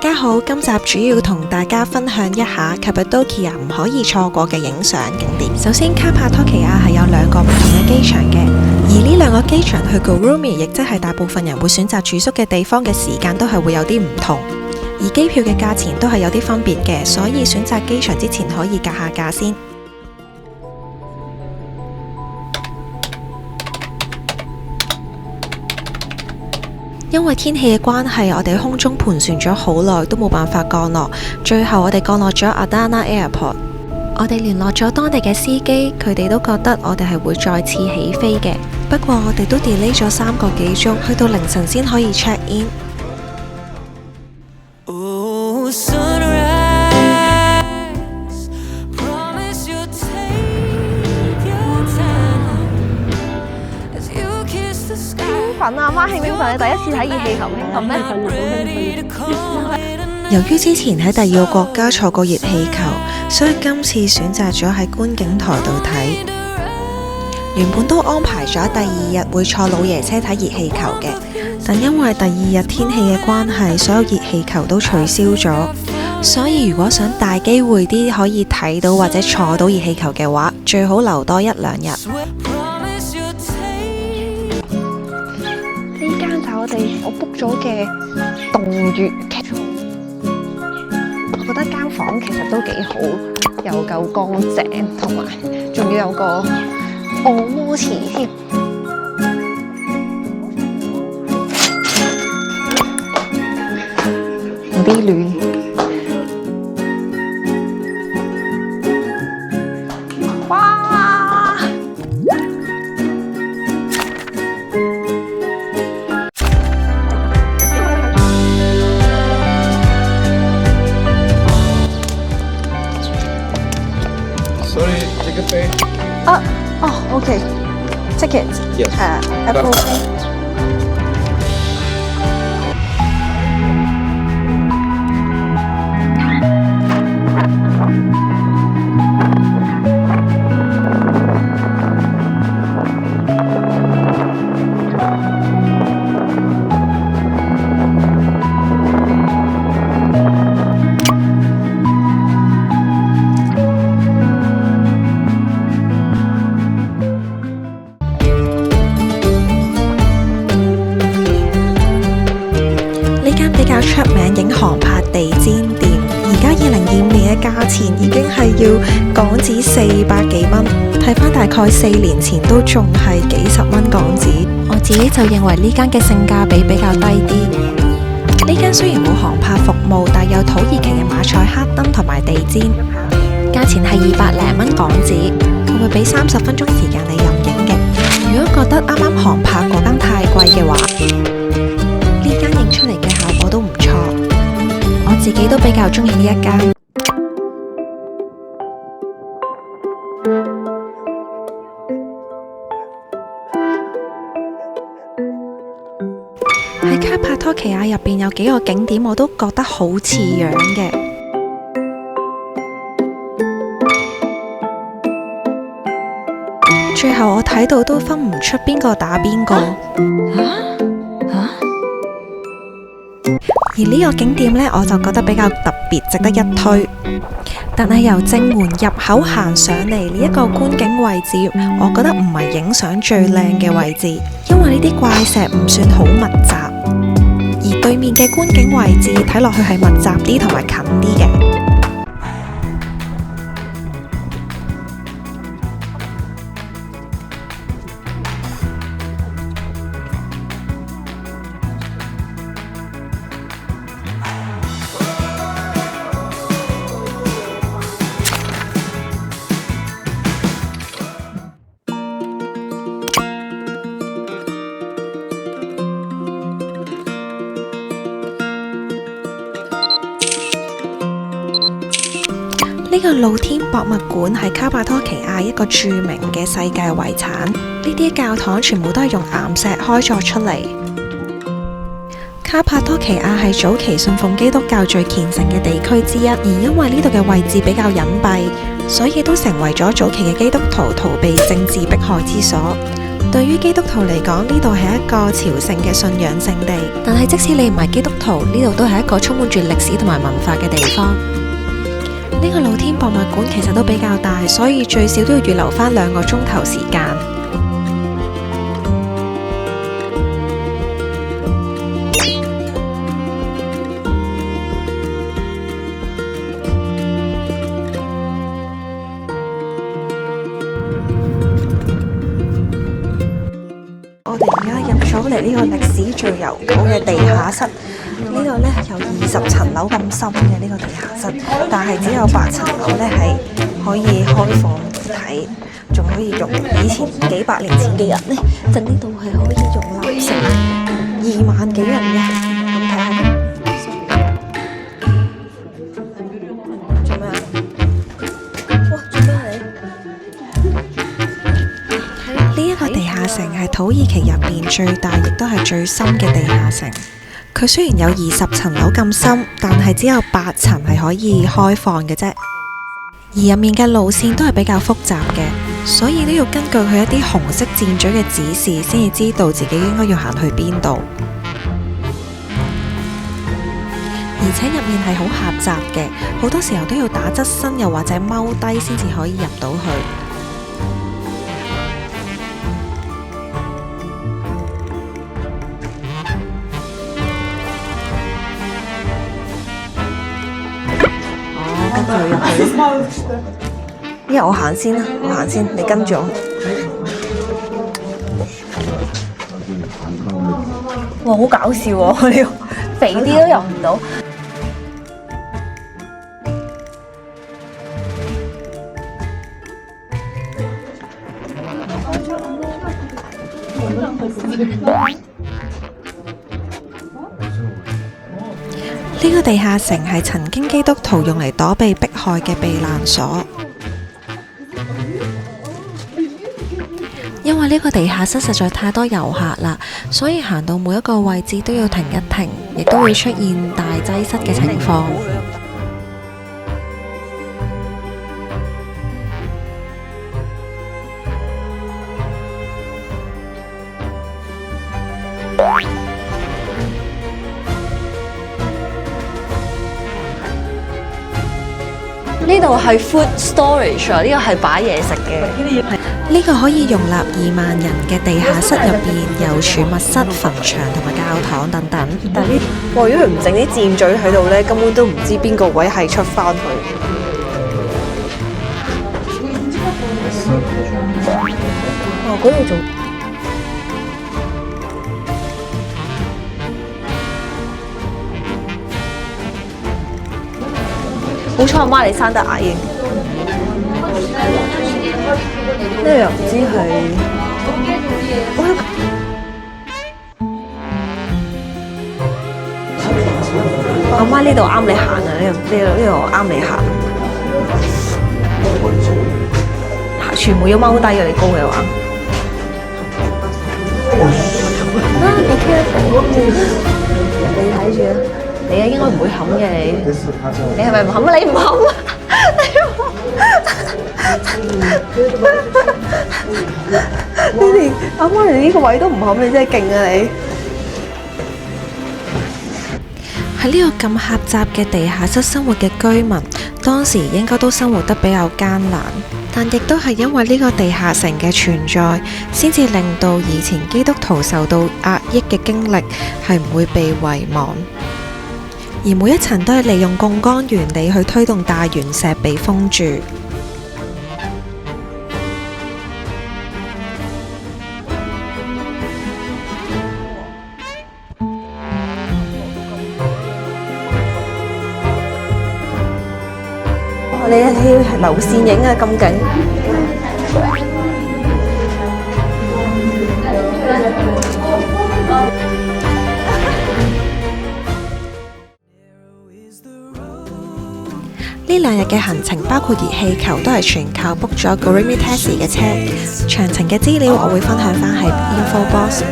家好，今集主要同大家分享一下卡帕多奇亞唔可以錯過嘅影相景點。首先，卡帕多奇亞係有兩個唔同嘅機場嘅，而呢兩個機場去 Gurumi 亦即係大部分人會選擇住宿嘅地方嘅時間都係會有啲唔同，而機票嘅價錢都係有啲分別嘅，所以選擇機場之前可以格下價先。因為天氣嘅關係，我哋喺空中盤旋咗好耐，都冇辦法降落。最後我哋降落咗 Adana Airport。我哋聯絡咗當地嘅司機，佢哋都覺得我哋係會再次起飛嘅。不過我哋都 delay 咗3個幾鐘，去到凌晨先可以 check in。阿媽興奮奮，你第一次睇熱氣球興奮咩？由於之前喺第二個國家坐過熱氣球，所以今次選擇咗喺觀景台度睇。原本都安排咗第2日會坐老爺車睇熱氣球嘅，但因為第2日天氣嘅關係，所有熱氣球都取消咗。所以如果想大機會啲可以睇到或者坐到熱氣球嘅話，最好留多1-2日。我 book 咗嘅洞穴劇場，我覺得間房其實都幾好，又夠乾淨，同埋仲要有個按摩池添，有啲暖。Okay. Ticket. Yes. Apple Pay.出名影航拍地氈店，而家2025年嘅價錢已經係要港紙400幾蚊，睇返大概4年前都仲係幾十蚊港紙。我自己就認為呢間嘅性價比比較低啲。呢間雖然冇航拍服務，但有土耳其嘅馬賽克燈同埋地氈，價錢係200零蚊港紙，佢會俾30分鐘時間你任影嘅。如果覺得啱啱航拍嗰間太貴嘅話，呢間影出嚟嘅效果都唔錯，我自己都比較中意呢一間。喺卡帕多奇亞入邊有幾個景點我都覺得好似樣嘅，最後我睇到都分唔出邊個打邊個。而呢個景點呢，我就覺得比較特別，值得一推。但係由正門入口行上嚟呢一個觀景位置，我覺得唔係影相最靚嘅位置，因為呢啲怪石唔算好密集，而對面嘅觀景位置睇落去係密集啲同埋近啲嘅。呢個露天博物館係卡帕多奇亞一個著名嘅世界遺產，呢啲教堂全部都係用岩石開鑿出嚟。卡帕多奇亞係早期信奉基督教最虔誠嘅地區之一，而因為呢度嘅位置比較隱蔽，所以都成為咗早期嘅基督徒逃避政治迫害之所。對於基督徒嚟講，呢度係一個朝聖嘅信仰聖地。但係即使你唔係基督徒，呢度都係一個充滿住歷史同埋文化嘅地方。呢個露天博物館其實都比較大，所以最少都要預留返2個鐘頭時間。我哋而家入咗嚟呢個歷史最悠久嘅地下室，呢度呢有20層樓咁深嘅呢個地下室，但係只有8層樓呢係可以開放睇，仲可以用以前幾百年前嘅人呢，就呢度係可以容納成2萬幾人嘅，咁睇下。做咩啊？哇！做咩啊你？呢一個地下城係土耳其入邊最大，亦都係最深嘅地下城。佢雖然有20層樓咁深，但係只有8層係可以開放嘅啫。而入面嘅路線都係比較複雜嘅，所以都要根據佢一啲紅色箭嘴嘅指示，先至知道自己應該要行去邊度。而且入面係好狹窄嘅，好多時候都要打側身，又或者踎低先至可以入到去。跟住入去，因為我行先啦，我行先，你跟住我。哇，好搞笑喎！呢個肥啲都入唔到。呢個地下城係曾經基督徒用嚟躲避迫害嘅避難所，因為呢個地下室實在太多遊客啦，所以行到每一個位置都要停一停，亦都會出現大擠塞嘅情況。呢度係 food storage 啊，呢個係擺嘢食嘅。呢個可以容納2萬人嘅地下室入邊有儲物室、墳場同埋教堂等等。但係呢，哇！如果佢唔整啲箭嘴喺度呢，根本都唔知邊個位係出翻去。哦，嗰度仲〜好彩阿媽你生得矮型，呢個又唔知係，阿媽呢度啱你行啊！呢度啱你行，全部要踎低嘅，你高嘅話。啊，你 careful，你睇住啊！你應該唔會冚嘅你，你係咪唔冚啊？你唔冚啊！你連阿媽連呢個位都唔冚，你真係勁啊！你喺呢個咁狹窄嘅地下室生活嘅居民，當時應該都生活得比較艱難，但亦都係因為呢個地下城嘅存在，先至令到以前基督徒受到壓抑嘅經歷係唔會被遺忘。而每一層都係利用槓桿原理去推動大圓石被封住。你係流線影啊，咁勁！呢2日嘅行程包括熱氣球，都係全靠 book 咗 Gorimi Taxi 嘅車。詳情嘅資料我會分享返喺 info box。